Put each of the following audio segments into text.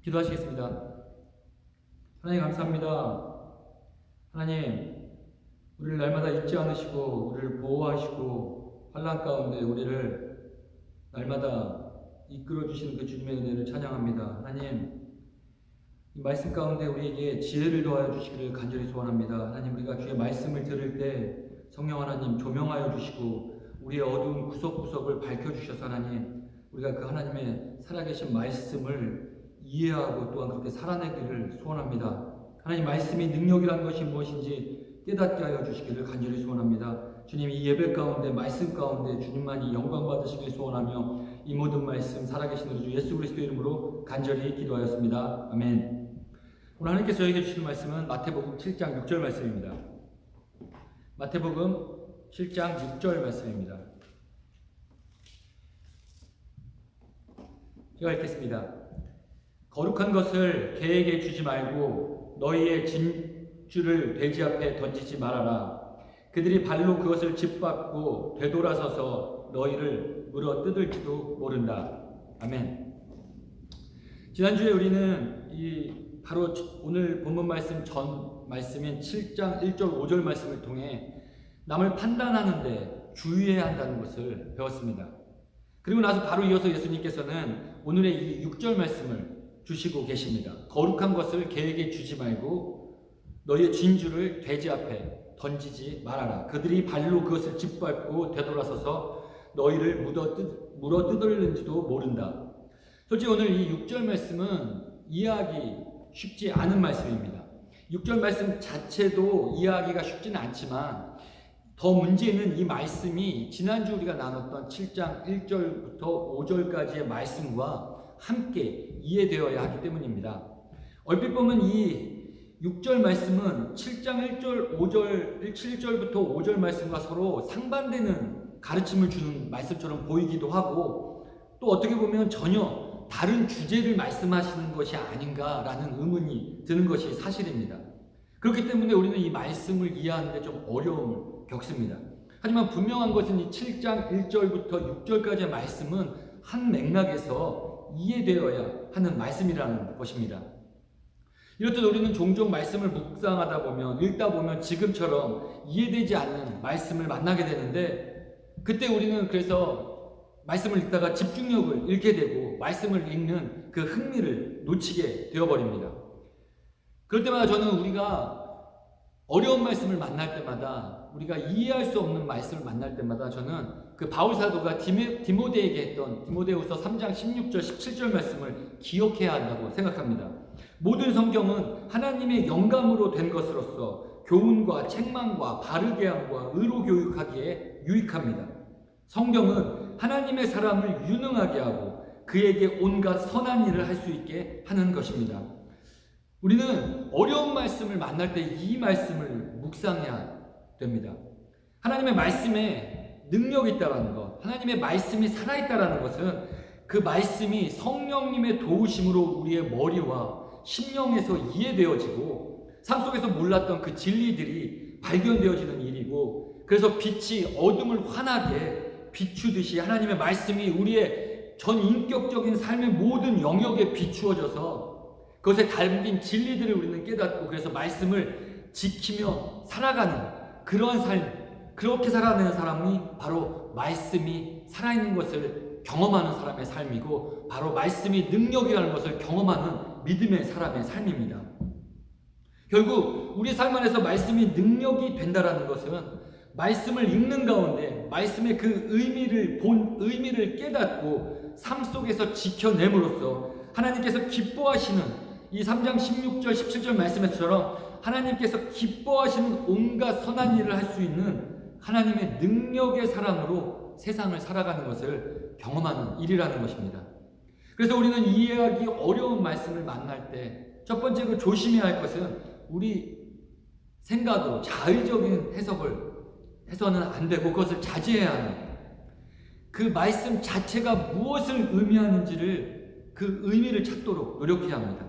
기도하시겠습니다. 하나님 감사합니다. 하나님, 우리를 날마다 잊지 않으시고 우리를 보호하시고 환난 가운데 우리를 날마다 이끌어 주시는 그 주님의 은혜를 찬양합니다. 하나님, 이 말씀 가운데 우리에게 지혜를 더하여 주시기를 간절히 소원합니다. 하나님, 우리가 주의 말씀을 들을 때 성령 하나님 조명하여 주시고 우리의 어두운 구석구석을 밝혀주셔서 하나님, 우리가 그 하나님의 살아계신 말씀을 이해하고 또한 그렇게 살아내기를 소원합니다. 하나님, 말씀이 능력이라는 것이 무엇인지 깨닫게 하여 주시기를 간절히 소원합니다. 주님, 이 예배 가운데 말씀 가운데 주님만이 영광 받으시길 소원하며 이 모든 말씀 살아계신 우리 주 예수 그리스도 이름으로 간절히 기도하였습니다. 아멘. 오늘 하나님께서 저에게 주시는 말씀은 마태복음 7장 6절 말씀입니다. 마태복음 7장 6절 말씀입니다. 제가 읽겠습니다. 거룩한 것을 개에게 주지 말고 너희의 진주를 돼지 앞에 던지지 말아라. 그들이 발로 그것을 짓밟고 되돌아서서 너희를 물어 뜯을지도 모른다. 아멘. 지난주에 우리는 바로 오늘 본문 말씀 전 말씀인 7장 1절 5절 말씀을 통해 남을 판단하는데 주의해야 한다는 것을 배웠습니다. 그리고 나서 바로 이어서 예수님께서는 오늘의 이 6절 말씀을 주시고 계십니다. 거룩한 것을 개에게 주지 말고 너희의 진주를 돼지 앞에 던지지 말아라. 그들이 발로 그것을 짓밟고 되돌아서서 너희를 물어 뜯을는지도 모른다. 솔직히 오늘 이 6절 말씀은 이해하기 쉽지 않은 말씀입니다. 6절 말씀 자체도 이해하기가 쉽지는 않지만 더 문제는 이 말씀이 지난주 우리가 나눴던 7장 1절부터 5절까지의 말씀과 함께 이해되어야 하기 때문입니다. 얼핏 보면 이 6절 말씀은 7장 7절부터 5절 말씀과 서로 상반되는 가르침을 주는 말씀처럼 보이기도 하고 또 어떻게 보면 전혀 다른 주제를 말씀하시는 것이 아닌가라는 의문이 드는 것이 사실입니다. 그렇기 때문에 우리는 이 말씀을 이해하는데 좀 어려움을 겪습니다. 하지만 분명한 것은 이 7장 1절부터 6절까지의 말씀은 한 맥락에서 이해되어야 하는 말씀이라는 것입니다. 이렇듯 우리는 종종 말씀을 묵상하다 보면 읽다 보면 지금처럼 이해되지 않는 말씀을 만나게 되는데 그때 우리는 그래서 말씀을 읽다가 집중력을 잃게 되고 말씀을 읽는 그 흥미를 놓치게 되어버립니다. 그럴 때마다 저는 우리가 어려운 말씀을 만날 때마다 우리가 이해할 수 없는 말씀을 만날 때마다 저는 그 바울 사도가 디모데에게 했던 디모데후서 3장 16절 17절 말씀을 기억해야 한다고 생각합니다. 모든 성경은 하나님의 영감으로 된 것으로서 교훈과 책망과 바르게 함과 의로 교육하기에 유익합니다. 성경은 하나님의 사람을 유능하게 하고 그에게 온갖 선한 일을 할 수 있게 하는 것입니다. 우리는 어려운 말씀을 만날 때 이 말씀을 묵상해야 됩니다. 하나님의 말씀에 능력이 있다는 것, 하나님의 말씀이 살아있다는 것은 그 말씀이 성령님의 도우심으로 우리의 머리와 심령에서 이해되어지고 삶 속에서 몰랐던 그 진리들이 발견되어지는 일이고 그래서 빛이 어둠을 환하게 비추듯이 하나님의 말씀이 우리의 전 인격적인 삶의 모든 영역에 비추어져서 그것에 담긴 진리들을 우리는 깨닫고 그래서 말씀을 지키며 살아가는 그러한 삶, 그렇게 살아가는 사람이 바로 말씀이 살아있는 것을 경험하는 사람의 삶이고 바로 말씀이 능력이라는 것을 경험하는 믿음의 사람의 삶입니다. 결국 우리 삶 안에서 말씀이 능력이 된다는 것은 말씀을 읽는 가운데 말씀의 그 의미를 깨닫고 삶 속에서 지켜냄으로써 하나님께서 기뻐하시는 이 3장 16절 17절 말씀처럼 하나님께서 기뻐하시는 온갖 선한 일을 할 수 있는 하나님의 능력의 사람으로 세상을 살아가는 것을 경험하는 일이라는 것입니다. 그래서 우리는 이해하기 어려운 말씀을 만날 때 첫 번째로 조심해야 할 것은 우리 생각으로 자의적인 해석을 해서는 안 되고 그것을 자제해야 합니다. 그 말씀 자체가 무엇을 의미하는지를 그 의미를 찾도록 노력해야 합니다.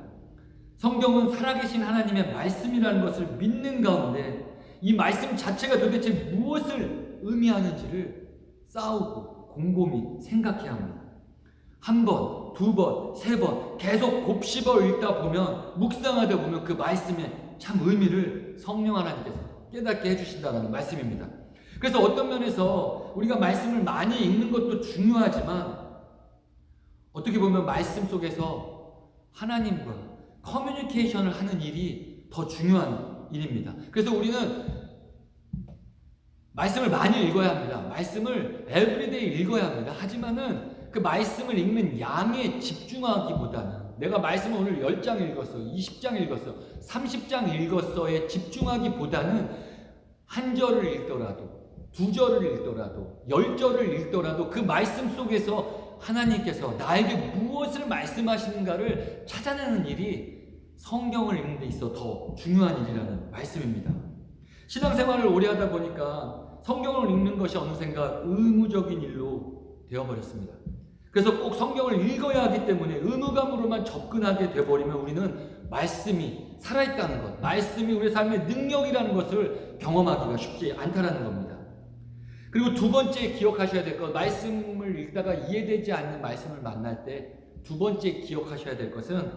성경은 살아계신 하나님의 말씀이라는 것을 믿는 가운데 이 말씀 자체가 도대체 무엇을 의미하는지를 싸우고 곰곰이 생각해야 합니다. 한 번 번, 두 번, 세 번 계속 곱씹어 읽다 보면, 묵상하다 보면 그 말씀의 참 의미를 성령 하나님께서 깨닫게 해주신다는 말씀입니다. 그래서 어떤 면에서 우리가 말씀을 많이 읽는 것도 중요하지만, 어떻게 보면 말씀 속에서 하나님과 커뮤니케이션을 하는 일이 더 중요한 일입니다. 그래서 우리는 말씀을 많이 읽어야 합니다. 말씀을 에브리데이 읽어야 합니다. 하지만은 그 말씀을 읽는 양에 집중하기보다는, 내가 말씀을 오늘 10장 읽었어, 20장 읽었어, 30장 읽었어에 집중하기보다는 한 절을 읽더라도, 두 절을 읽더라도, 10절을 읽더라도 그 말씀 속에서 하나님께서 나에게 무엇을 말씀하시는가를 찾아내는 일이 성경을 읽는 데 있어 더 중요한 일이라는 말씀입니다. 신앙생활을 오래 하다 보니까 성경을 읽는 것이 어느샌가 의무적인 일로 되어버렸습니다. 그래서 꼭 성경을 읽어야 하기 때문에 의무감으로만 접근하게 되어버리면 우리는 말씀이 살아있다는 것, 말씀이 우리 삶의 능력이라는 것을 경험하기가 쉽지 않다는 겁니다. 그리고 두 번째 기억하셔야 될 것, 말씀을 읽다가 이해되지 않는 말씀을 만날 때 두 번째 기억하셔야 될 것은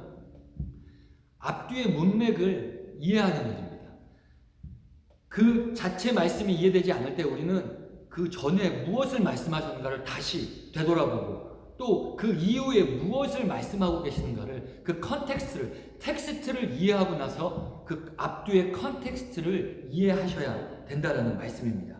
앞뒤의 문맥을 이해하는 일입니다. 그 자체 말씀이 이해되지 않을 때 우리는 그 전에 무엇을 말씀하셨는가를 다시 되돌아보고, 또 그 이후에 무엇을 말씀하고 계시는가를, 그 컨텍스트를, 텍스트를 이해하고 나서 그 앞뒤의 컨텍스트를 이해하셔야 된다는 말씀입니다.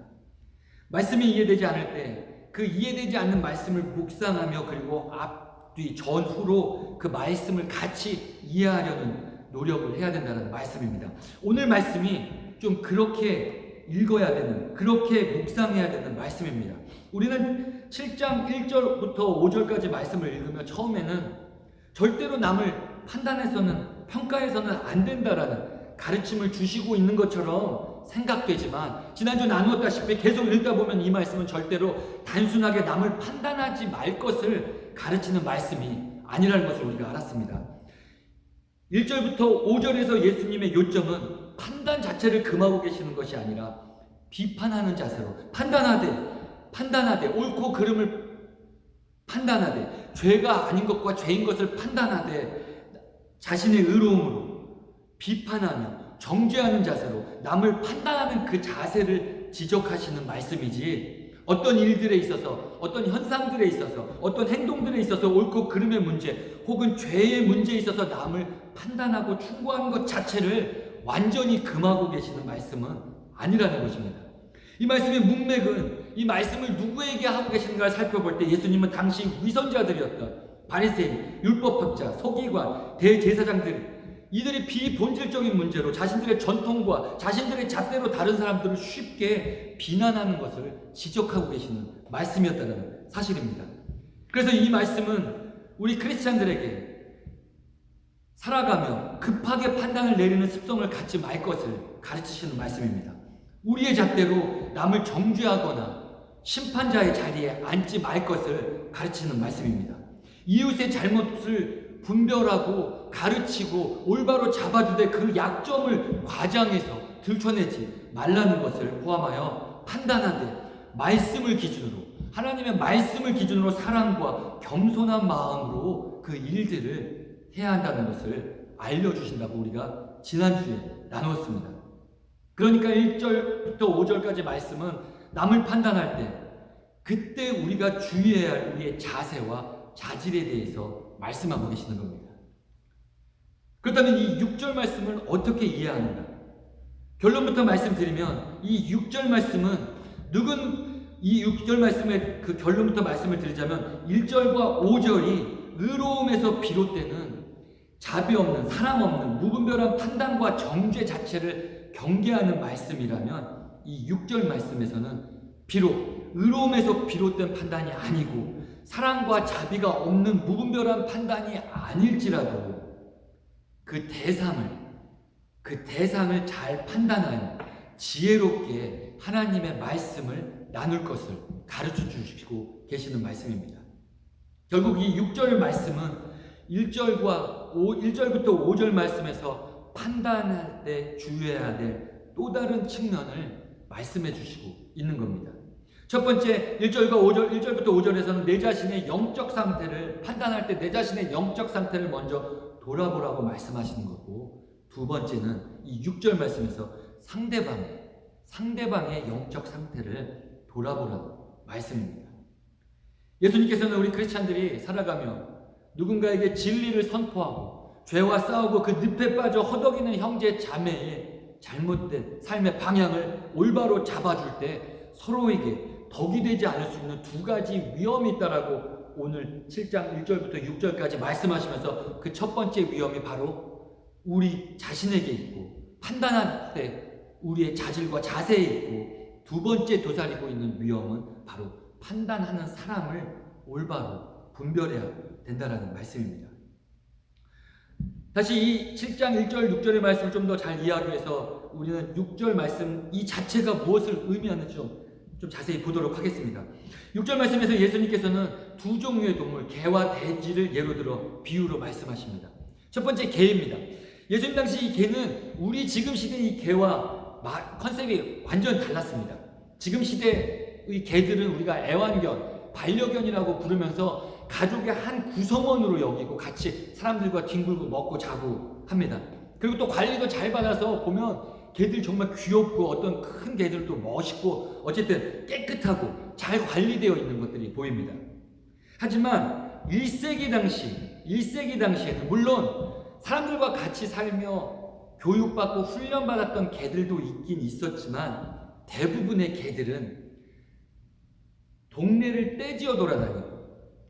말씀이 이해되지 않을 때 그 이해되지 않는 말씀을 묵상하며, 그리고 앞뒤 전후로 그 말씀을 같이 이해하려는 노력을 해야 된다는 말씀입니다. 오늘 말씀이 좀 그렇게 읽어야 되는, 그렇게 묵상해야 되는 말씀입니다. 우리는 7장 1절부터 5절까지 말씀을 읽으며 처음에는 절대로 남을 판단해서는, 평가해서는 안 된다라는 가르침을 주시고 있는 것처럼 생각되지만, 지난주 나누었다시피 계속 읽다 보면 이 말씀은 절대로 단순하게 남을 판단하지 말 것을 가르치는 말씀이 아니라는 것을 우리가 알았습니다. 1절부터 5절에서 예수님의 요점은 판단 자체를 금하고 계시는 것이 아니라 비판하는 자세로 판단하되 옳고 그름을 판단하되, 죄가 아닌 것과 죄인 것을 판단하되 자신의 의로움으로 비판하며 정죄하는 자세로 남을 판단하는 그 자세를 지적하시는 말씀이지, 어떤 일들에 있어서, 어떤 현상들에 있어서, 어떤 행동들에 있어서 옳고 그름의 문제 혹은 죄의 문제에 있어서 남을 판단하고 충고하는 것 자체를 완전히 금하고 계시는 말씀은 아니라는 것입니다. 이 말씀의 문맥은, 이 말씀을 누구에게 하고 계시는가를 살펴볼 때 예수님은 당시 위선자들이었던 바리새인, 율법학자, 서기관, 대제사장들, 이들이 비본질적인 문제로 자신들의 전통과 자신들의 잣대로 다른 사람들을 쉽게 비난하는 것을 지적하고 계시는 말씀이었다는 사실입니다. 그래서 이 말씀은 우리 크리스찬들에게 살아가며 급하게 판단을 내리는 습성을 갖지 말 것을 가르치시는 말씀입니다. 우리의 잣대로 남을 정죄하거나 심판자의 자리에 앉지 말 것을 가르치는 말씀입니다. 이웃의 잘못을 분별하고 가르치고 올바로 잡아주되 그 약점을 과장해서 들춰내지 말라는 것을 포함하여 판단하되 말씀을 기준으로, 하나님의 말씀을 기준으로 사랑과 겸손한 마음으로 그 일들을 해야 한다는 것을 알려주신다고 우리가 지난주에 나누었습니다. 그러니까 1절부터 5절까지 말씀은 남을 판단할 때 그때 우리가 주의해야 할 우리의 자세와 자질에 대해서 말씀하고 계시는 겁니다. 그렇다면 이 6절 말씀을 어떻게 이해하는가? 결론부터 말씀드리면 이 6절 말씀은 이 6절 말씀의 그 결론부터 말씀을 드리자면 1절과 5절이 의로움에서 비롯되는 자비 없는, 사랑 없는, 무분별한 판단과 정죄 자체를 경계하는 말씀이라면, 이 6절 말씀에서는 비록 의로움에서 비롯된 판단이 아니고 사랑과 자비가 없는 무분별한 판단이 아닐지라도 그 대상을 잘 판단하여 지혜롭게 하나님의 말씀을 나눌 것을 가르쳐 주시고 계시는 말씀입니다. 결국 이 6절 말씀은 1절부터 5절 말씀에서 판단할 때 주의해야 될 또 다른 측면을 말씀해 주시고 있는 겁니다. 첫 번째 1절부터 5절에서는 내 자신의 영적 상태를 판단할 때 내 자신의 영적 상태를 먼저 돌아보라고 말씀하시는 거고, 두 번째는 이 6절 말씀에서 상대방의 영적 상태를 돌아보라고 말씀입니다. 예수님께서는 우리 크리스찬들이 살아가며 누군가에게 진리를 선포하고 죄와 싸우고 그 늪에 빠져 허덕이는 형제 자매의 잘못된 삶의 방향을 올바로 잡아줄 때 서로에게 덕이 되지 않을 수 있는 두 가지 위험이 있다라고 오늘 7장 1절부터 6절까지 말씀하시면서 그 첫 번째 위험이 바로 우리 자신에게 있고, 판단할 때 우리의 자질과 자세에 있고, 두 번째 도사리고 있는 위험은 바로 판단하는 사람을 올바로 분별해야 된다라는 말씀입니다. 다시 이 7장 1절 6절의 말씀을 좀 더 잘 이해하기 위해서 우리는 6절 말씀 이 자체가 무엇을 의미하는지 좀 자세히 보도록 하겠습니다. 6절 말씀에서 예수님께서는 두 종류의 동물, 개와 돼지를 예로 들어 비유로 말씀하십니다. 첫 번째 개입니다. 예수님 당시 이 개는 우리 지금 시대의 이 개와 컨셉이 완전 달랐습니다. 지금 시대의 개들은 우리가 애완견, 반려견이라고 부르면서 가족의 한 구성원으로 여기고 같이 사람들과 뒹굴고 먹고 자고 합니다. 그리고 또 관리도 잘 받아서 보면 개들 정말 귀엽고 어떤 큰 개들도 멋있고 어쨌든 깨끗하고 잘 관리되어 있는 것들이 보입니다. 하지만 1세기 당시에는 물론 사람들과 같이 살며 교육받고 훈련받았던 개들도 있긴 있었지만 대부분의 개들은 동네를 떼지어 돌아다니고,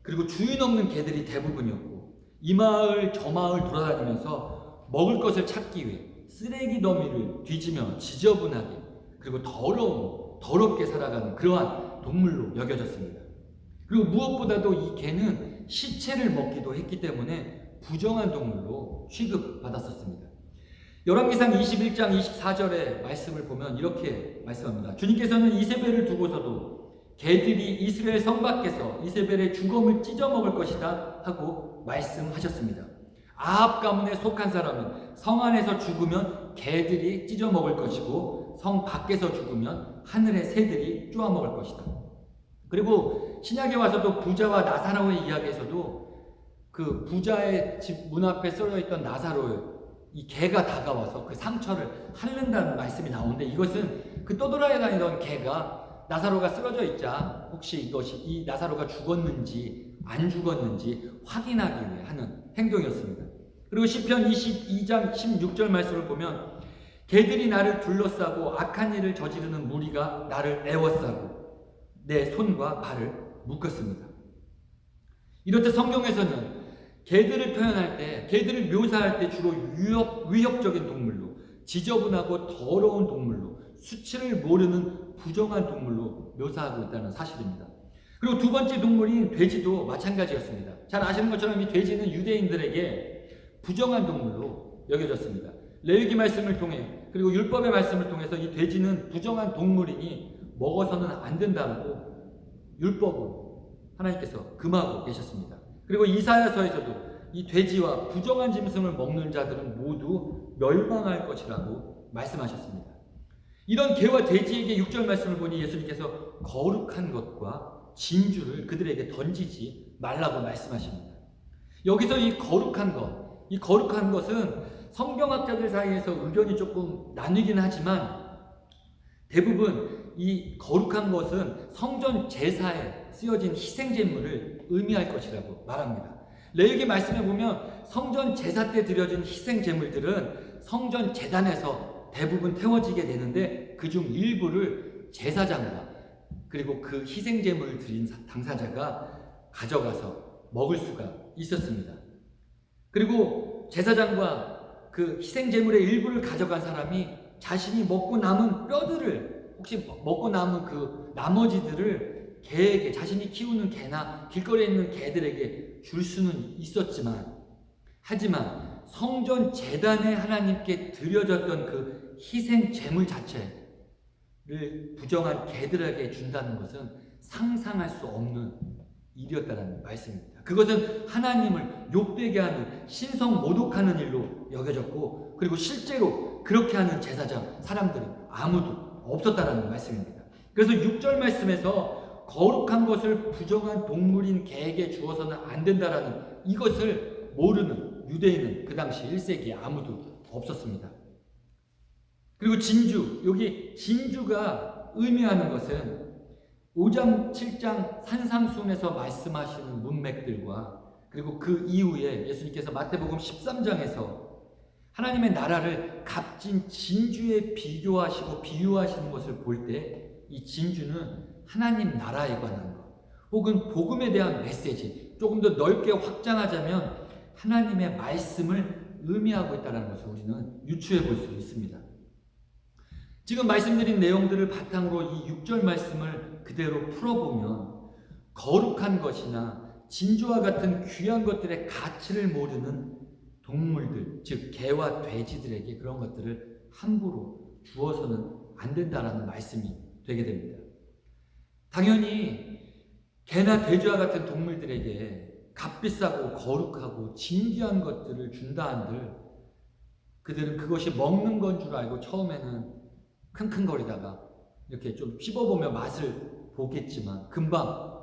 그리고 주인 없는 개들이 대부분이었고, 이 마을 저 마을 돌아다니면서 먹을 것을 찾기 위해 쓰레기 더미를 뒤지며 지저분하게 그리고 더럽게 살아가는 그러한 동물로 여겨졌습니다. 그리고 무엇보다도 이 개는 시체를 먹기도 했기 때문에 부정한 동물로 취급받았었습니다. 열왕기상 21장 24절의 말씀을 보면 이렇게 말씀합니다. 주님께서는 이세벨을 두고서도 개들이 이스라엘 성 밖에서 이세벨의 주검을 찢어 먹을 것이다 하고 말씀하셨습니다. 아합 가문에 속한 사람은 성 안에서 죽으면 개들이 찢어 먹을 것이고 성 밖에서 죽으면 하늘의 새들이 쪼아 먹을 것이다. 그리고 신약에 와서도 부자와 나사로의 이야기에서도 그 부자의 집 문 앞에 쓰러져 있던 나사로, 이 개가 다가와서 그 상처를 핥는다는 말씀이 나오는데, 이것은 그 떠돌아다니던 개가 나사로가 쓰러져 있자 혹시 이 나사로가 죽었는지 안 죽었는지 확인하기 위해 하는 행동이었습니다. 그리고 시편 22장 16절 말씀을 보면 개들이 나를 둘러싸고 악한 일을 저지르는 무리가 나를 애워싸고 내 손과 발을 묶었습니다. 이렇듯 성경에서는 개들을 표현할 때, 개들을 묘사할 때 주로 위협적인 동물로, 지저분하고 더러운 동물로, 수치를 모르는 부정한 동물로 묘사하고 있다는 사실입니다. 그리고 두 번째 동물인 돼지도 마찬가지였습니다. 잘 아시는 것처럼 이 돼지는 유대인들에게 부정한 동물로 여겨졌습니다. 레위기 말씀을 통해 그리고 율법의 말씀을 통해서 이 돼지는 부정한 동물이니 먹어서는 안 된다고 율법으로 하나님께서 금하고 계셨습니다. 그리고 이사야서에서도 이 돼지와 부정한 짐승을 먹는 자들은 모두 멸망할 것이라고 말씀하셨습니다. 이런 개와 돼지에게 6절 말씀을 보니 예수님께서 거룩한 것과 진주를 그들에게 던지지 말라고 말씀하십니다. 여기서 이 거룩한 것은 성경학자들 사이에서 의견이 조금 나뉘긴 하지만 대부분 이 거룩한 것은 성전 제사에 쓰여진 희생제물을 의미할 것이라고 말합니다. 레위기 말씀에 보면 성전 제사 때 드려진 희생제물들은 성전 제단에서 대부분 태워지게 되는데 그중 일부를 제사장과 그리고 그 희생제물을 드린 당사자가 가져가서 먹을 수가 있었습니다. 그리고 제사장과 그 희생제물의 일부를 가져간 사람이 자신이 먹고 남은 뼈들을, 혹시 먹고 남은 그 나머지들을 개에게, 자신이 키우는 개나 길거리에 있는 개들에게 줄 수는 있었지만, 하지만 성전 제단에 하나님께 드려졌던 그 희생 제물 자체를 부정한 개들에게 준다는 것은 상상할 수 없는 일이었다는 말씀입니다. 그것은 하나님을 욕되게 하는, 신성 모독하는 일로 여겨졌고, 그리고 실제로 그렇게 하는 제사장 사람들은 아무도 없었다라는 말씀입니다. 그래서 6절 말씀에서 거룩한 것을 부정한 동물인 개에게 주어서는 안 된다라는 이것을 모르는 유대인은 그 당시 1세기에 아무도 없었습니다. 그리고 진주, 여기 진주가 의미하는 것은 5장, 7장 산상수훈에서 말씀하시는 문맥들과 그리고 그 이후에 예수님께서 마태복음 13장에서 하나님의 나라를 값진 진주에 비교하시고 비유하시는 것을 볼 때 이 진주는 하나님 나라에 관한 것 혹은 복음에 대한 메시지, 조금 더 넓게 확장하자면 하나님의 말씀을 의미하고 있다는 것을 우리는 유추해 볼 수 있습니다. 지금 말씀드린 내용들을 바탕으로 이 6절 말씀을 그대로 풀어보면 거룩한 것이나 진주와 같은 귀한 것들의 가치를 모르는 동물들, 즉 개와 돼지들에게 그런 것들을 함부로 주어서는 안 된다라는 말씀이 되게 됩니다. 당연히 개나 돼지와 같은 동물들에게 값비싸고 거룩하고 진귀한 것들을 준다 한들 그들은 그것이 먹는 건 줄 알고 처음에는 킁킁거리다가 이렇게 좀 씹어보며 맛을 보겠지만 금방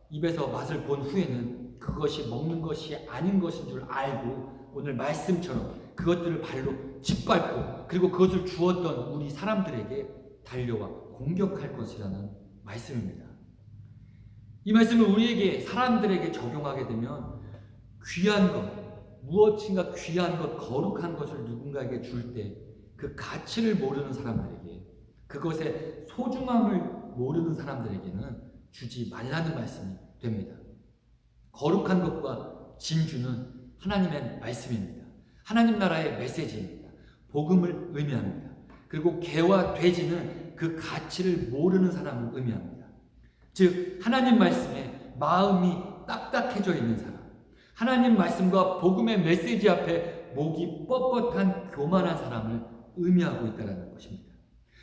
입에서 맛을 본 후에는 그것이 먹는 것이 아닌 것인 줄 알고 오늘 말씀처럼 그것들을 발로 짓밟고 그리고 그것을 주었던 우리 사람들에게 달려와 공격할 것이라는 말씀입니다. 이 말씀을 우리에게 사람들에게 적용하게 되면 귀한 것, 무엇인가 귀한 것, 거룩한 것을 누군가에게 줄 때 그 가치를 모르는 사람들에게 그것의 소중함을 모르는 사람들에게는 주지 말라는 말씀이 됩니다. 거룩한 것과 진주는 하나님의 말씀입니다. 하나님 나라의 메시지입니다. 복음을 의미합니다. 그리고 개와 돼지는 그 가치를 모르는 사람을 의미합니다. 즉 하나님 말씀에 마음이 딱딱해져 있는 사람, 하나님 말씀과 복음의 메시지 앞에 목이 뻣뻣한 교만한 사람을 의미하고 있다는 것입니다.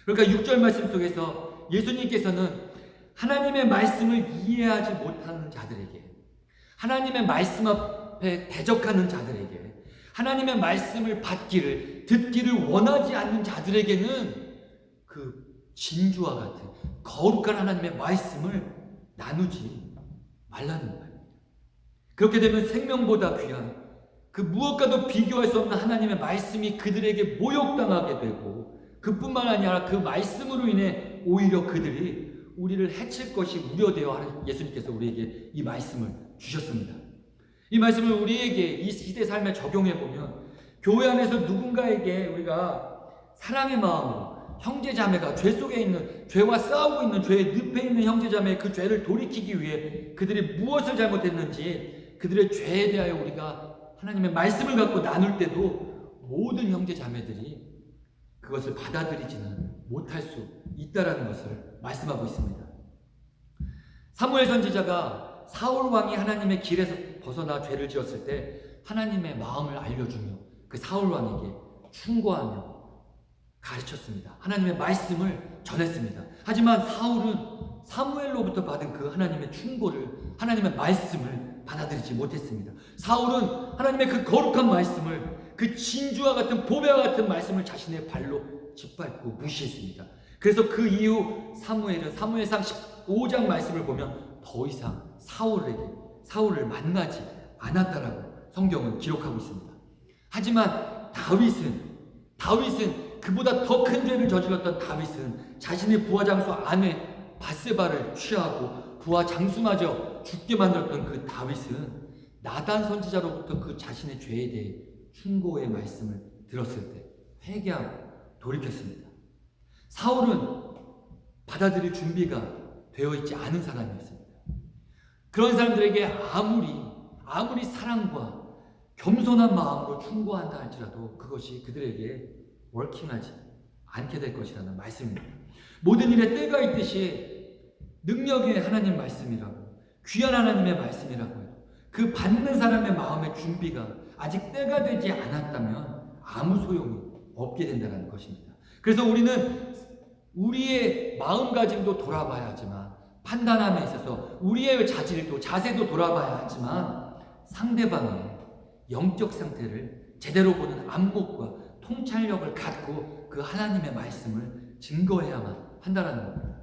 그러니까 6절 말씀 속에서 예수님께서는 하나님의 말씀을 이해하지 못하는 자들에게, 하나님의 말씀 앞에 대적하는 자들에게, 하나님의 말씀을 받기를, 듣기를 원하지 않는 자들에게는 그 진주와 같은 거룩한 하나님의 말씀을 나누지 말라는 거예요. 그렇게 되면 생명보다 귀한 그 무엇과도 비교할 수 없는 하나님의 말씀이 그들에게 모욕당하게 되고 그뿐만 아니라 그 말씀으로 인해 오히려 그들이 우리를 해칠 것이 우려되어 예수님께서 우리에게 이 말씀을 주셨습니다. 이 말씀을 우리에게 이 시대 삶에 적용해 보면 교회 안에서 누군가에게 우리가 사랑의 마음으로 형제자매가 죄 속에 있는, 죄와 싸우고 있는, 죄의 늪에 있는 형제자매의 그 죄를 돌이키기 위해 그들이 무엇을 잘못했는지 그들의 죄에 대하여 우리가 하나님의 말씀을 갖고 나눌 때도 모든 형제자매들이 그것을 받아들이지는 못할 수 있다는 것을 말씀하고 있습니다. 사무엘 선지자가 사울 왕이 하나님의 길에서 벗어나 죄를 지었을 때 하나님의 마음을 알려주며 그 사울 왕에게 충고하며 가르쳤습니다. 하나님의 말씀을 전했습니다. 하지만 사울은 사무엘로부터 받은 그 하나님의 충고를, 하나님의 말씀을 받아들이지 못했습니다. 사울은 하나님의 그 거룩한 말씀을, 그 진주와 같은 보배와 같은 말씀을 자신의 발로 짓밟고 무시했습니다. 그래서 그 이후 사무엘은 사무엘상 15장 말씀을 보면 더 이상 사울을 만나지 않았다라고 성경은 기록하고 있습니다. 하지만 다윗은 그보다 더 큰 죄를 저질렀던 다윗은 자신의 부하 장수 아내 밧세바를 취하고 부하 장수마저 죽게 만들었던 그 다윗은 나단 선지자로부터 그 자신의 죄에 대해 충고의 말씀을 들었을 때 회개하고 돌이켰습니다. 사울은 받아들일 준비가 되어 있지 않은 사람이었습니다. 그런 사람들에게 아무리 사랑과 겸손한 마음으로 충고한다 할지라도 그것이 그들에게 워킹하지 않게 될 것이라는 말씀입니다. 모든 일에 때가 있듯이 능력의 하나님 말씀이라고, 귀한 하나님의 말씀이라고 해도 그 받는 사람의 마음의 준비가 아직 때가 되지 않았다면 아무 소용이 없게 된다는 것입니다. 그래서 우리는 우리의 마음가짐도 돌아봐야 하지만, 판단함에 있어서 우리의 자세도 돌아봐야 하지만 상대방의 영적 상태를 제대로 보는 안목과 통찰력을 갖고 그 하나님의 말씀을 증거해야만 한다는 겁니다.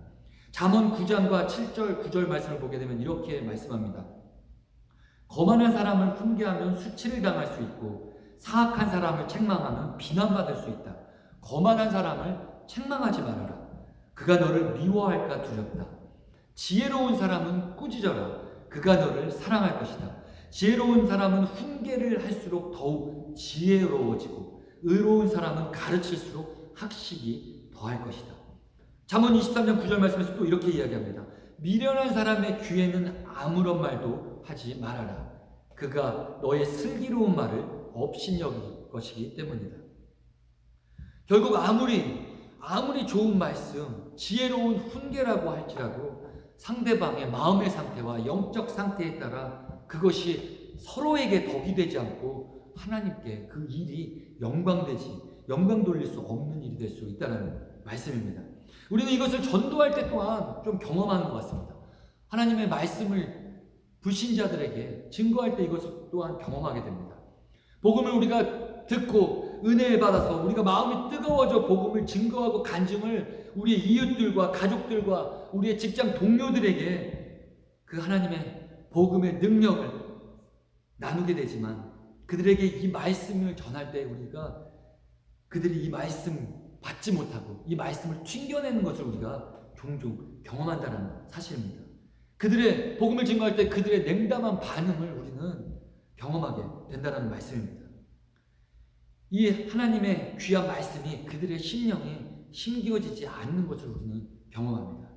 잠언 9장과 7절 9절 말씀을 보게 되면 이렇게 말씀합니다. 거만한 사람을 훈계하면 수치를 당할 수 있고 사악한 사람을 책망하면 비난받을 수 있다. 거만한 사람을 책망하지 말아라. 그가 너를 미워할까 두렵다. 지혜로운 사람은 꾸짖어라. 그가 너를 사랑할 것이다. 지혜로운 사람은 훈계를 할수록 더욱 지혜로워지고 의로운 사람은 가르칠수록 학식이 더할 것이다. 잠언 23장 9절 말씀에서 또 이렇게 이야기합니다. 미련한 사람의 귀에는 아무런 말도 하지 말아라. 그가 너의 슬기로운 말을 업신여길 것이기 때문이다. 결국 아무리 좋은 말씀, 지혜로운 훈계라고 할지라도 상대방의 마음의 상태와 영적 상태에 따라 그것이 서로에게 덕이 되지 않고 하나님께 그 일이 영광 돌릴 수 없는 일이 될 수 있다는 말씀입니다. 우리는 이것을 전도할 때 또한 좀 경험하는 것 같습니다. 하나님의 말씀을 불신자들에게 증거할 때 이것을 또한 경험하게 됩니다. 복음을 우리가 듣고 은혜를 받아서 우리가 마음이 뜨거워져 복음을 증거하고 간증을 우리의 이웃들과 가족들과 우리의 직장 동료들에게 그 하나님의 복음의 능력을 나누게 되지만 그들에게 이 말씀을 전할 때 우리가 그들이 이 말씀 받지 못하고 이 말씀을 튕겨내는 것을 우리가 종종 경험한다는 사실입니다. 그들의 복음을 증거할 때 그들의 냉담한 반응을 우리는 경험하게 된다는 말씀입니다. 이 하나님의 귀한 말씀이 그들의 심령에 심기어지지 않는 것을 우리는 경험합니다.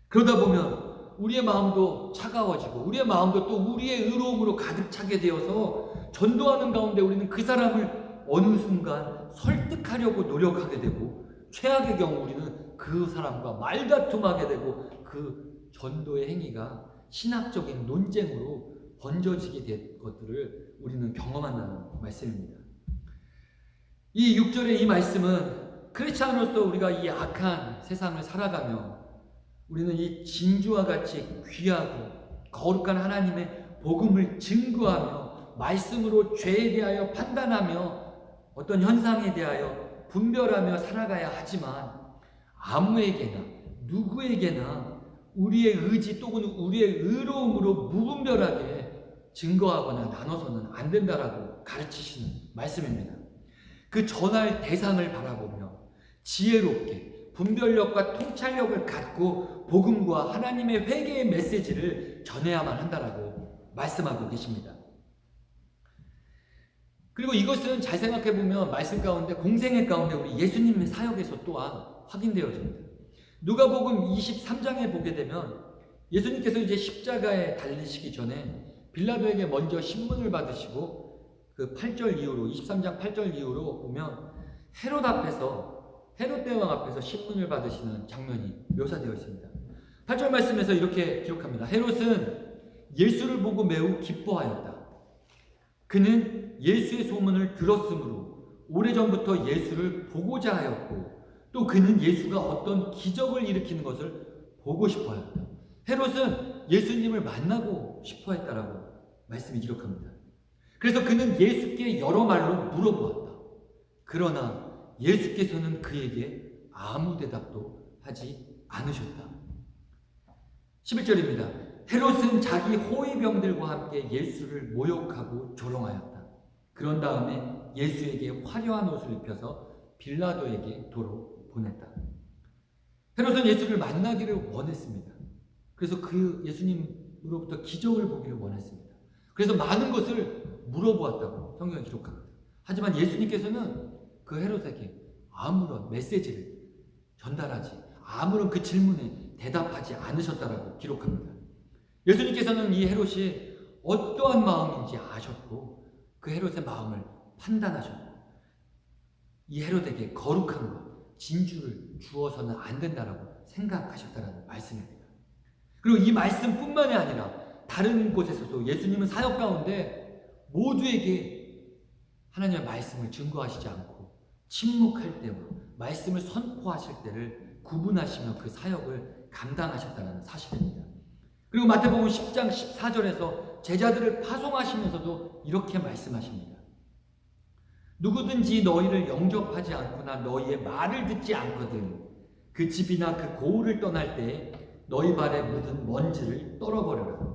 그러다 보면 우리의 마음도 차가워지고 우리의 마음도 또 우리의 의로움으로 가득 차게 되어서 전도하는 가운데 우리는 그 사람을 어느 순간 설득하려고 노력하게 되고 최악의 경우 우리는 그 사람과 말다툼하게 되고 그 전도의 행위가 신학적인 논쟁으로 번져지게 된 것들을 우리는 경험한다는 말씀입니다. 이 6절의 이 말씀은 크리스찬으로서 우리가 이 악한 세상을 살아가며 우리는 이 진주와 같이 귀하고 거룩한 하나님의 복음을 증거하며 말씀으로 죄에 대하여 판단하며 어떤 현상에 대하여 분별하며 살아가야 하지만 아무에게나 누구에게나 우리의 의지 또는 우리의 의로움으로 무분별하게 증거하거나 나눠서는 안 된다라고 가르치시는 말씀입니다. 그 전할 대상을 바라보며 지혜롭게 분별력과 통찰력을 갖고 복음과 하나님의 회개의 메시지를 전해야만 한다라고 말씀하고 계십니다. 그리고 이것은 잘 생각해보면 말씀 가운데 공생애 가운데 우리 예수님의 사역에서 또한 확인되어집니다. 누가복음 23장에 보게 되면 예수님께서 이제 십자가에 달리시기 전에 빌라도에게 먼저 신문을 받으시고 그 8절 이후로 23장 8절 이후로 보면 헤롯 대왕 앞에서 신문을 받으시는 장면이 묘사되어 있습니다. 8절 말씀에서 이렇게 기록합니다. 헤롯은 예수를 보고 매우 기뻐하였다. 그는 예수의 소문을 들었으므로 오래전부터 예수를 보고자 하였고 또 그는 예수가 어떤 기적을 일으키는 것을 보고 싶어 하였다. 헤롯은 예수님을 만나고 싶어 했다라고 말씀이 기록합니다. 그래서 그는 예수께 여러 말로 물어보았다. 그러나 예수께서는 그에게 아무 대답도 하지 않으셨다. 11절입니다. 헤롯은 자기 호위병들과 함께 예수를 모욕하고 조롱하였다. 그런 다음에 예수에게 화려한 옷을 입혀서 빌라도에게 도로 보냈다. 헤롯은 예수를 만나기를 원했습니다. 그래서 그 예수님으로부터 기적을 보기를 원했습니다. 그래서 많은 것을 물어보았다고 성경에 기록합니다. 하지만 예수님께서는 그 헤롯에게 아무런 메시지를 전달하지, 아무런 그 질문에 대답하지 않으셨다라고 기록합니다. 예수님께서는 이 헤롯이 어떠한 마음인지 아셨고 그 헤롯의 마음을 판단하셨고 이 헤롯에게 거룩한 것, 진주를 주어서는 안 된다라고 생각하셨다라는 말씀입니다. 그리고 이 말씀뿐만이 아니라 다른 곳에서도 예수님은 사역 가운데 모두에게 하나님의 말씀을 증거하시지 않고 침묵할 때와 말씀을 선포하실 때를 구분하시며 그 사역을 감당하셨다는 사실입니다. 그리고 마태복음 10장 14절에서 제자들을 파송하시면서도 이렇게 말씀하십니다. 누구든지 너희를 영접하지 않거나 너희의 말을 듣지 않거든 그 집이나 그 고을을 떠날 때 너희 발에 묻은 먼지를 떨어버려라.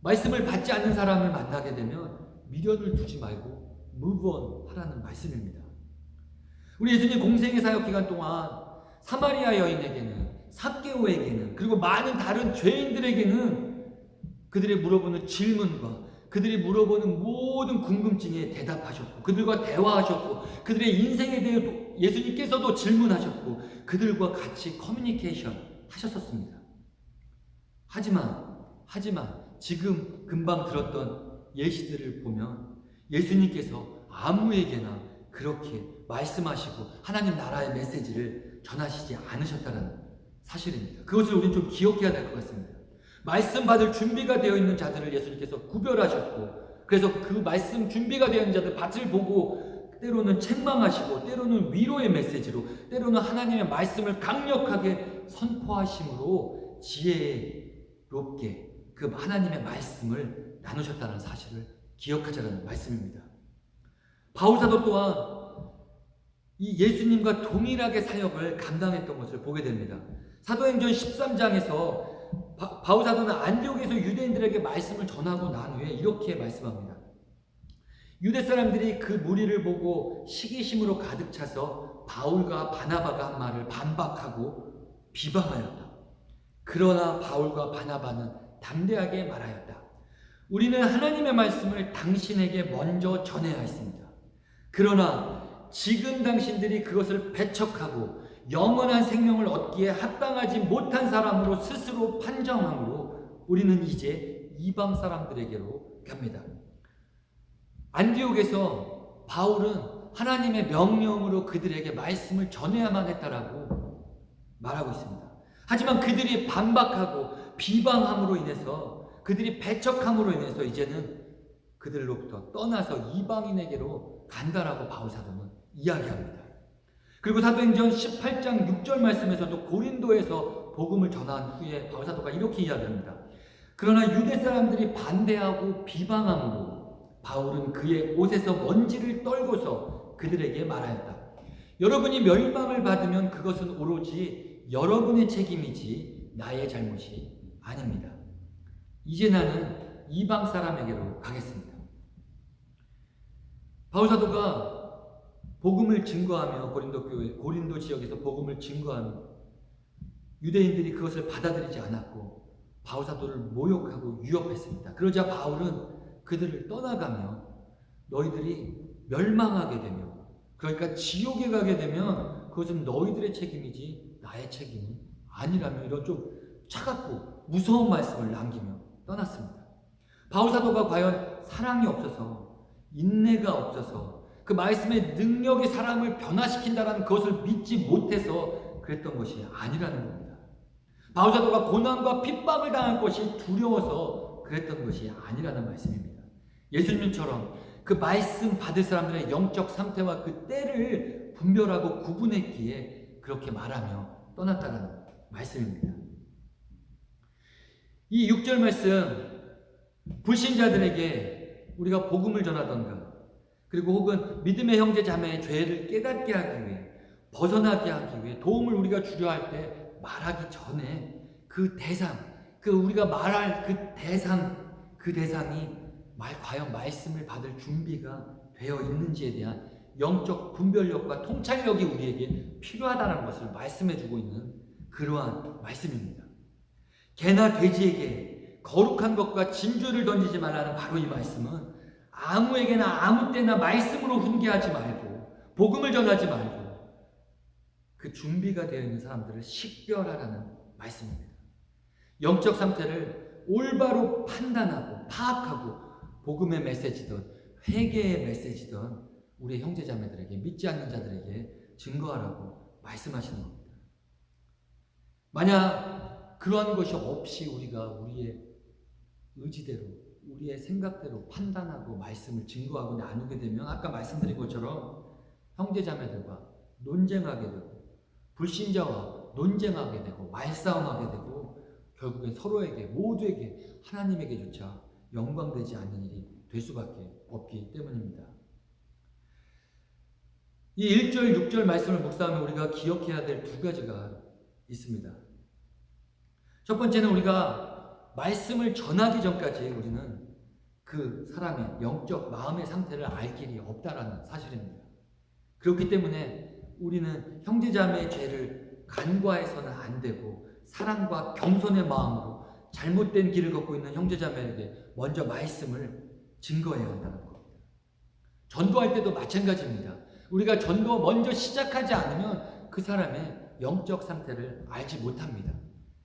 말씀을 받지 않는 사람을 만나게 되면 미련을 두지 말고 move on 하라는 말씀입니다. 우리 예수님 공생의 사역 기간 동안 사마리아 여인에게는, 삭개오에게는, 그리고 많은 다른 죄인들에게는 그들이 물어보는 질문과 그들이 물어보는 모든 궁금증에 대답하셨고, 그들과 대화하셨고, 그들의 인생에 대해 예수님께서도 질문하셨고, 그들과 같이 커뮤니케이션 하셨었습니다. 하지만 지금 금방 들었던 예시들을 보면 예수님께서 아무에게나 그렇게 말씀하시고 하나님 나라의 메시지를 전하시지 않으셨다는 사실입니다. 그것을 우리는 좀 기억해야 될 것 같습니다. 말씀 받을 준비가 되어 있는 자들을 예수님께서 구별하셨고, 그래서 그 말씀 준비가 되어 있는 자들 밭을 보고 때로는 책망하시고, 때로는 위로의 메시지로, 때로는 하나님의 말씀을 강력하게 선포하심으로 지혜롭게 그 하나님의 말씀을 나누셨다는 사실을 기억하자는 말씀입니다. 바울사도 또한 이 예수님과 동일하게 사역을 감당했던 것을 보게 됩니다. 사도행전 13장에서 바울사도는 안디옥에서 유대인들에게 말씀을 전하고 난 후에 이렇게 말씀합니다. 유대 사람들이 그 무리를 보고 시기심으로 가득 차서 바울과 바나바가 한 말을 반박하고 비방하였다. 그러나 바울과 바나바는 담대하게 말하였다. 우리는 하나님의 말씀을 당신에게 먼저 전해야 했습니다. 그러나 지금 당신들이 그것을 배척하고 영원한 생명을 얻기에 합당하지 못한 사람으로 스스로 판정함으로 우리는 이제 이방 사람들에게로 갑니다. 안디옥에서 바울은 하나님의 명령으로 그들에게 말씀을 전해야만 했다라고 말하고 있습니다. 하지만 그들이 반박하고 비방함으로 인해서, 그들이 배척함으로 인해서 이제는 그들로부터 떠나서 이방인에게로 간다라고 바울사도는 이야기합니다. 그리고 사도행전 18장 6절 말씀에서도 고린도에서 복음을 전한 후에 바울사도가 이렇게 이야기합니다. 그러나 유대 사람들이 반대하고 비방함으로 바울은 그의 옷에서 먼지를 떨고서 그들에게 말하였다. 여러분이 멸망을 받으면 그것은 오로지 여러분의 책임이지 나의 잘못이 아닙니다. 이제 나는 이방 사람에게로 가겠습니다. 바울사도가 복음을 증거하며 고린도 지역에서 복음을 증거하며 유대인들이 그것을 받아들이지 않았고 바울사도를 모욕하고 위협했습니다. 그러자 바울은 그들을 떠나가며 너희들이 멸망하게 되며, 그러니까 지옥에 가게 되면 그것은 너희들의 책임이지 나의 책임은 아니라며 이런 좀 차갑고 무서운 말씀을 남기며 떠났습니다. 바울사도가 과연 사랑이 없어서, 인내가 없어서, 그 말씀의 능력이 사람을 변화시킨다는 것을 믿지 못해서 그랬던 것이 아니라는 겁니다. 바울사도가 고난과 핍박을 당할 것이 두려워서 그랬던 것이 아니라는 말씀입니다. 예수님처럼 그 말씀 받을 사람들의 영적 상태와 그 때를 분별하고 구분했기에 그렇게 말하며 떠났다는 말씀입니다. 이 6절 말씀, 불신자들에게 우리가 복음을 전하던가, 그리고 혹은 믿음의 형제 자매의 죄를 깨닫게 하기 위해, 벗어나게 하기 위해 도움을 우리가 주려 할 때 말하기 전에 그 대상, 우리가 말할 그 대상이 과연 말씀을 받을 준비가 되어 있는지에 대한 영적 분별력과 통찰력이 우리에게 필요하다는 것을 말씀해주고 있는 그러한 말씀입니다. 개나 돼지에게 거룩한 것과 진주를 던지지 말라는 바로 이 말씀은 아무에게나 아무 때나 말씀으로 훈계하지 말고 복음을 전하지 말고 그 준비가 되어 있는 사람들을 식별하라는 말씀입니다. 영적 상태를 올바로 판단하고 파악하고 복음의 메시지든 회개의 메시지든 우리 형제자매들에게, 믿지 않는 자들에게 증거하라고 말씀하시는 겁니다. 만약 그러한 것이 없이 우리가 우리의 의지대로, 우리의 생각대로 판단하고 말씀을 증거하고 나누게 되면 아까 말씀드린 것처럼 형제자매들과 논쟁하게 되고 불신자와 논쟁하게 되고 말싸움하게 되고 결국엔 서로에게, 모두에게, 하나님에게조차 영광되지 않는 일이 될 수밖에 없기 때문입니다. 이 1절, 6절 말씀을 묵상하면 우리가 기억해야 될 두 가지가 있습니다. 첫 번째는 우리가 말씀을 전하기 전까지 우리는 그 사람의 영적 마음의 상태를 알 길이 없다라는 사실입니다. 그렇기 때문에 우리는 형제자매의 죄를 간과해서는 안 되고 사랑과 겸손의 마음으로 잘못된 길을 걷고 있는 형제자매에게 먼저 말씀을 증거해야 한다는 겁니다. 전도할 때도 마찬가지입니다. 우리가 전도 먼저 시작하지 않으면 그 사람의 영적 상태를 알지 못합니다.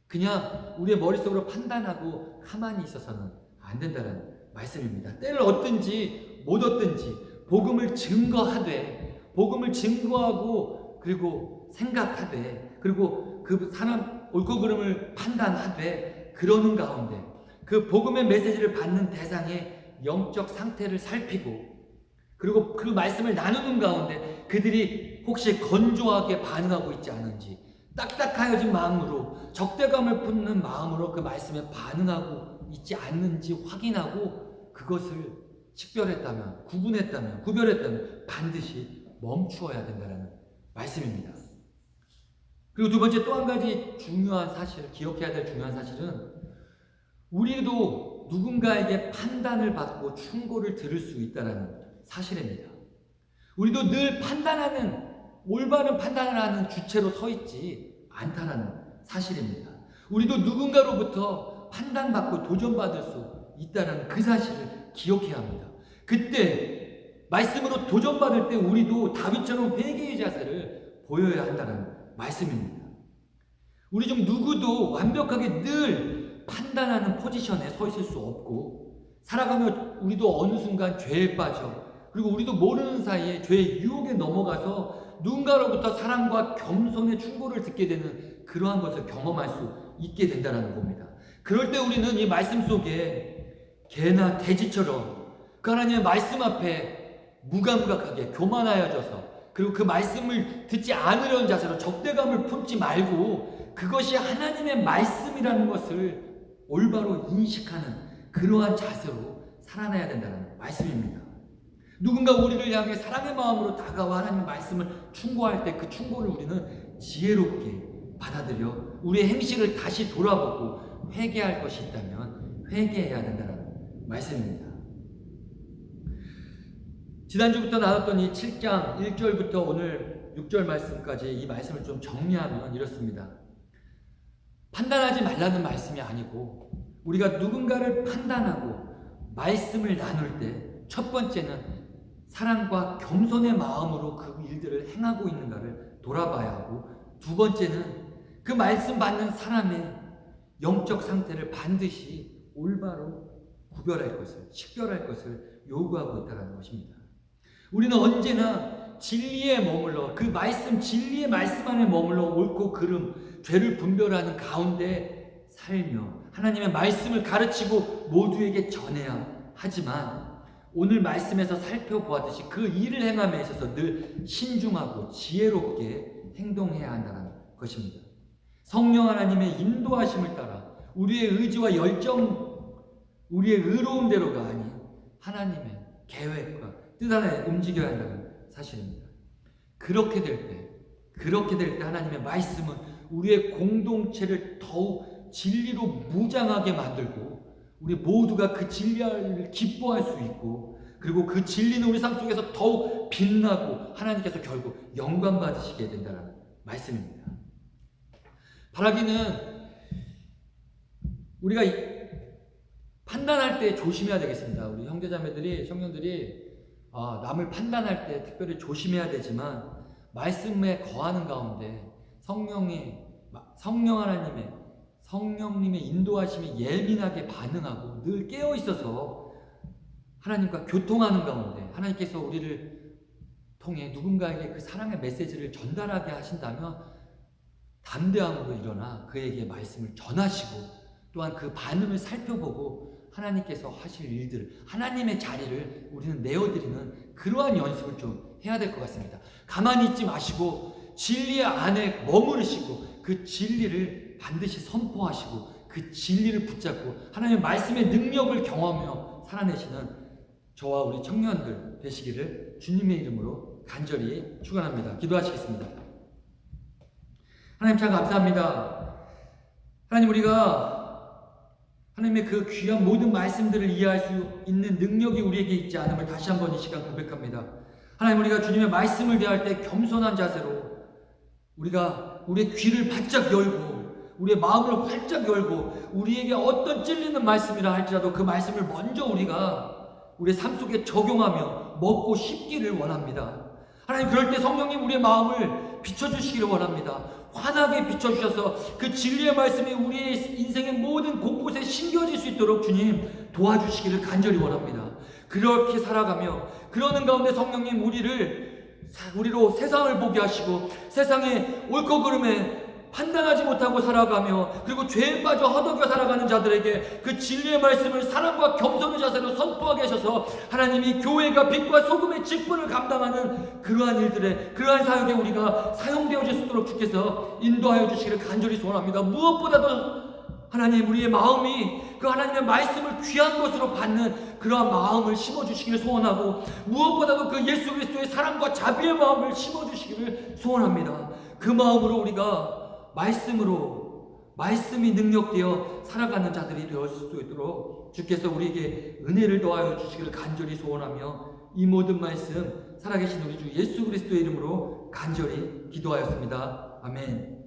그냥 우리의 머릿속으로 판단하고 가만히 있어서는 안 된다는 말씀입니다. 때를 얻든지 못 얻든지 복음을 증거하고 그리고 생각하되 그리고 그 사람 옳고 그름을 판단하되 그러는 가운데 그 복음의 메시지를 받는 대상의 영적 상태를 살피고 그리고 그 말씀을 나누는 가운데 그들이 혹시 건조하게 반응하고 있지 않은지 딱딱하여진 마음으로 적대감을 품는 마음으로 그 말씀에 반응하고 있지 않는지 확인하고 그것을 식별했다면 구별했다면 반드시 멈추어야 된다는 말씀입니다. 그리고 두 번째 또 한 가지 중요한 사실, 기억해야 될 중요한 사실은 우리도 누군가에게 판단을 받고 충고를 들을 수 있다는 사실입니다. 우리도 늘 올바른 판단을 하는 주체로 서 있지 않다는 사실입니다. 우리도 누군가로부터 판단받고 도전받을 수 있다는 그 사실을 기억해야 합니다. 그때 말씀으로 도전받을 때 우리도 다윗처럼 회개의 자세를 보여야 한다는 말씀입니다. 우리 중 누구도 완벽하게 늘 판단하는 포지션에 서 있을 수 없고 살아가며 우리도 어느 순간 죄에 빠져 그리고 우리도 모르는 사이에 죄의 유혹에 넘어가서 누군가로부터 사랑과 겸손의 충고를 듣게 되는 그러한 것을 경험할 수 있게 된다는 겁니다. 그럴 때 우리는 이 말씀 속에 개나 돼지처럼 그 하나님의 말씀 앞에 무감각하게 교만하여져서 그리고 그 말씀을 듣지 않으려는 자세로 적대감을 품지 말고 그것이 하나님의 말씀이라는 것을 올바로 인식하는 그러한 자세로 살아내야 된다는 말씀입니다. 누군가 우리를 향해 사랑의 마음으로 다가와 하나님의 말씀을 충고할 때 그 충고를 우리는 지혜롭게 받아들여 우리의 행실을 다시 돌아보고 회개할 것이 있다면 회개해야 된다는 말씀입니다. 지난주부터 나눴던 이 7장 1절부터 오늘 6절 말씀까지 이 말씀을 좀 정리하면 이렇습니다. 판단하지 말라는 말씀이 아니고 우리가 누군가를 판단하고 말씀을 나눌 때 첫 번째는 사랑과 겸손의 마음으로 그 일들을 행하고 있는가를 돌아봐야 하고 두 번째는 그 말씀 받는 사람의 영적 상태를 반드시 올바로 식별할 것을 요구하고 있다는 것입니다. 우리는 언제나 진리에 머물러 진리의 말씀 안에 머물러 옳고 그름, 죄를 분별하는 가운데 살며 하나님의 말씀을 가르치고 모두에게 전해야 하지만 오늘 말씀에서 살펴보았듯이 그 일을 행함에 있어서 늘 신중하고 지혜롭게 행동해야 한다는 것입니다. 성령 하나님의 인도하심을 따라 우리의 의지와 열정, 우리의 의로움대로가 아닌 하나님의 계획과 뜻 안에 움직여야 한다는 사실입니다. 그렇게 될 때 하나님의 말씀은 우리의 공동체를 더욱 진리로 무장하게 만들고 우리 모두가 그 진리를 기뻐할 수 있고 그리고 그 진리는 우리 삶 속에서 더욱 빛나고 하나님께서 결국 영광 받으시게 된다는 말씀입니다. 바라기는 우리가 판단할 때 조심해야 되겠습니다. 우리 형제자매들이 남을 판단할 때 특별히 조심해야 되지만 말씀에 거하는 가운데 성령님의 인도하심에 예민하게 반응하고 늘 깨어 있어서 하나님과 교통하는 가운데 하나님께서 우리를 통해 누군가에게 그 사랑의 메시지를 전달하게 하신다면 담대함으로 일어나 그에게 말씀을 전하시고 또한 그 반응을 살펴보고 하나님께서 하실 일들, 하나님의 자리를 우리는 내어드리는 그러한 연습을 좀 해야 될 것 같습니다. 가만히 있지 마시고 진리 안에 머무르시고 그 진리를 반드시 선포하시고 그 진리를 붙잡고 하나님의 말씀의 능력을 경험하며 살아내시는 저와 우리 청년들 되시기를 주님의 이름으로 간절히 축원합니다. 기도하시겠습니다. 하나님 참 감사합니다. 하나님, 우리가 하나님의 그 귀한 모든 말씀들을 이해할 수 있는 능력이 우리에게 있지 않음을 다시 한번 이 시간 고백합니다. 하나님, 우리가 주님의 말씀을 대할 때 겸손한 자세로 우리가 우리의 귀를 바짝 열고 우리의 마음을 활짝 열고 우리에게 어떤 찔리는 말씀이라 할지라도 그 말씀을 먼저 우리가 우리의 삶 속에 적용하며 먹고 씹기를 원합니다. 하나님, 그럴 때 성령님 우리의 마음을 비춰주시기를 원합니다. 환하게 비춰주셔서 그 진리의 말씀이 우리의 인생의 모든 곳곳에 심겨질 수 있도록 주님 도와주시기를 간절히 원합니다. 그렇게 살아가며 그러는 가운데 성령님 우리로 세상을 보게 하시고 세상의 옳고 그름에 판단하지 못하고 살아가며 그리고 죄에 빠져 허덕여 살아가는 자들에게 그 진리의 말씀을 사랑과 겸손의 자세로 선포하게 하셔서 하나님이 교회가 빛과 소금의 직분을 감당하는 그러한 일들에 그러한 사역에 우리가 사용되어질 수 있도록 주께서 인도하여 주시기를 간절히 소원합니다. 무엇보다도 하나님, 우리의 마음이 그 하나님의 말씀을 귀한 것으로 받는 그러한 마음을 심어주시기를 소원하고 무엇보다도 그 예수 그리스도의 사랑과 자비의 마음을 심어주시기를 소원합니다. 그 마음으로 우리가 말씀이 능력되어 살아가는 자들이 되어질 수 있도록 주께서 우리에게 은혜를 더하여 주시기를 간절히 소원하며 이 모든 말씀 살아계신 우리 주 예수 그리스도의 이름으로 간절히 기도하였습니다. 아멘.